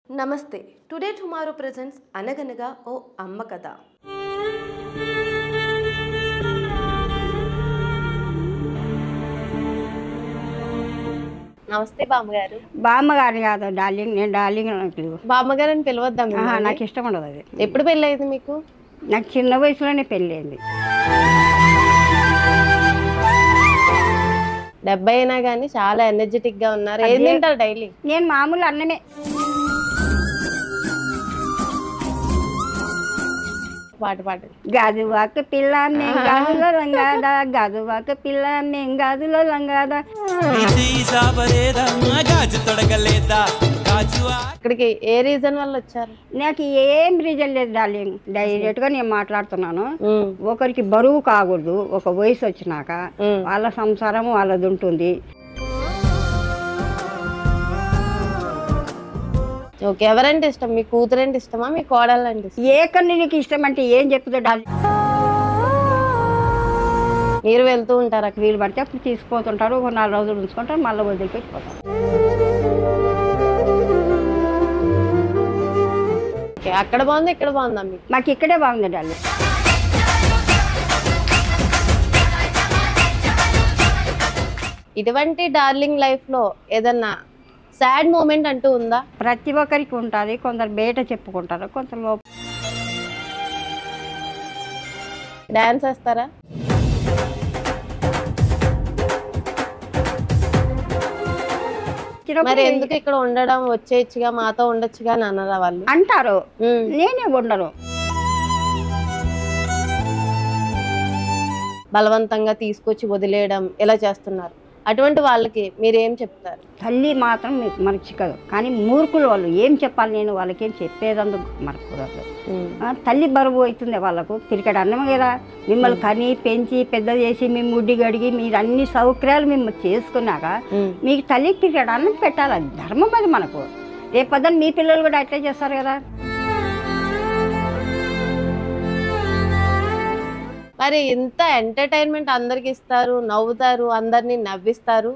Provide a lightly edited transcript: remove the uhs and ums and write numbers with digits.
నమస్తే. Today tomorrow presents అనగనగా ఓ అమ్మ కథ. నమస్తే బామ్మగారు. బామ్మగారిని కాదు డార్లింగ్, నేను డార్లింగ్ అని పిలువు. బామ్మగారు అని పిలవద్దాం. నాకు ఇష్టం ఉండదు అది. ఎప్పుడు పెళ్ళి అయింది మీకు? నాకు చిన్న వయసులోనే పెళ్ళి అయింది. 70 అయినా కానీ చాలా ఎనర్జెటిక్ గా ఉన్నారు. ఏం తింటారు డైలీ? నేను మామూలు అన్నమే. పాట గాజువాక పిల్ల మేం గాజులో లంగాదా, గాజువాక పిల్ల మేం గాజులో లంగాదా. ఇక్కడికి ఏ రీజన్ వల్ల వచ్చారు? నాకు ఏం రీజన్ లేదు డార్లింగ్, డైరెక్ట్ గా నేను మాట్లాడుతున్నాను. ఒకరికి బరువు కాకూడదు. ఒక వయసు వచ్చినాక వాళ్ళ సంసారం వాళ్ళది ఉంటుంది. ఓకే, ఎవరంటే ఇష్టం? మీ కూతురంటే ఇష్టమా, మీ కోడలంటే ఇష్టమా? ఏ కన్ను నీకు ఇష్టం అంటే ఏం చెప్తా డార్లింగ్? మీరు వెళ్తూ ఉంటారు అక్కడ? వీళ్ళు పడితే అప్పుడు తీసుకుపోతుంటారు, ఒక 4 రోజులు ఉంచుకుంటారు, మళ్ళీ వదిలిపెట్టిపోతారు. అక్కడ బాగుంది, ఇక్కడ బాగుందా మీకు? మాకు ఇక్కడే బాగుంది డార్లింగ్. ఇటువంటి డార్లింగ్ లైఫ్ లో ఏదన్నా సాడ్ మూమెంట్ అంటూ ఉందా? ప్రతి ఒక్కరికి ఉంటుంది. కొందరు బయట చెప్పుకుంటారు, కొందరు లోపల. డాన్స్ వేస్తారా? మరి ఎందుకు ఇక్కడ ఉండడం, వచ్చేయచ్చుగా, మాతో ఉండొచ్చుగా అని అన్నారా వాళ్ళు? అంటారు, నేనే ఉండను. బలవంతంగా తీసుకొచ్చి వదిలేయడం ఇలా చేస్తున్నారు. అటువంటి వాళ్ళకి మీరేం చెప్తారు? తల్లి మాత్రం మీకు మర్చికదు, కానీ మూర్ఖులు వాళ్ళు. ఏం చెప్పాలి నేను వాళ్ళకి? ఏం చెప్పేదందుకు మరకూడదు. తల్లి బరువు అవుతుంది వాళ్ళకు. పిరికడు అన్నం కదా, మిమ్మల్ని కని పెంచి పెద్ద చేసి మేము ముడ్డి గడిగి మీరు అన్ని సౌకర్యాలు మేము చేసుకున్నాక మీకు తల్లి పిరికడు అన్నం పెట్టాలి. అది ధర్మం. అది మనకు రేపొద్దున మీ పిల్లలు కూడా అట్లే చేస్తారు కదా. మరి ఇంత ఎంటర్టైన్మెంట్ అందరికి ఇస్తారు, నవ్వుతారు, అందరినీ నవ్విస్తారు.